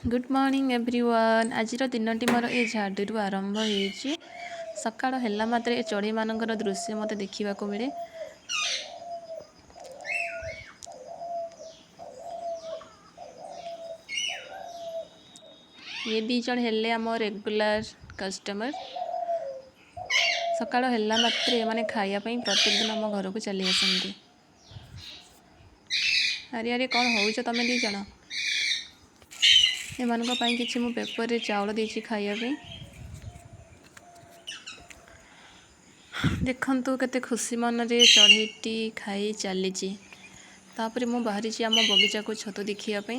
Good morning everyone. आज दिन मोर ये झाड़ू आरंभ हो सकाळ है मात्र चढ़ई मानकर दृश्य मत देखा मिले। ये दी जन हेले आम रेगुलर कस्टमर। सकाळ है मात्र ये खायापी प्रत्येक दिन आम घर को चली आसती। अरे अरे कौन हो तुम दी जन एमानक किसी मु पेपर रे चाउल देछि खायापी। देखंतु केते खुशी मन रे चढ़ईटी खाई चली। तापर मु बाहरी आम बगीचा को छतु देखियापी।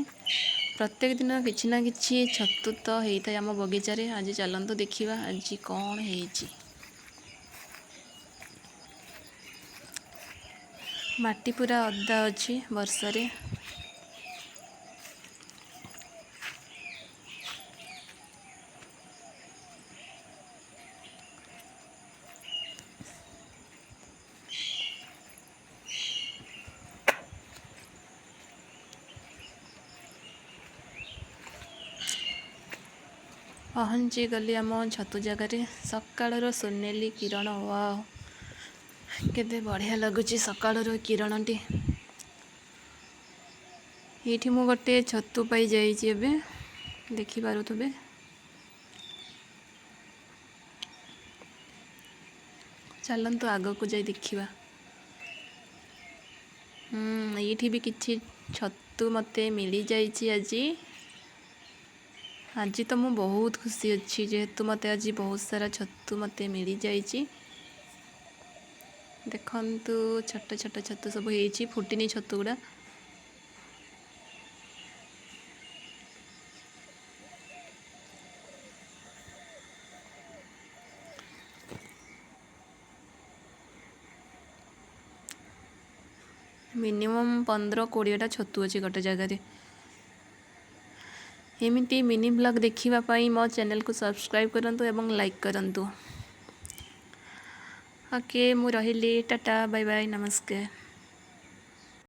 प्रत्येक दिन किछि ना किछि छतु तो होता है आम बगीचा रे। आज चलतु देखा आज कौन है। माटी पूरा अदा अच्छी वर्षा पहुँची गली आम छतु जगार। सकाळर सोनेली किरण वाओ केते बढ़िया लगुच। सकाळर किरणटी ये मु गोटे छतु पाई जाइए देखिपे। चलतु आग को जाई देखा। ये भी किसी छतु मते मिली जाइए आज। आज तो मु बहुत खुशी अच्छी जेहेतु मते आज बहुत सारा छतु मते मिली जाइए। देखंतु छोट छोट छतु सब होइछि फुटिनी छतु गुड़ा। मिनिमम 15-20टा छतु अच्छी गोटे जगार। एमती मिनी ब्लॉग देखापी मो चैनल को सब्सक्राइब करंतु एवं लाइक करंतु। ओके मु रहिली टाटा बाय बाय नमस्कार।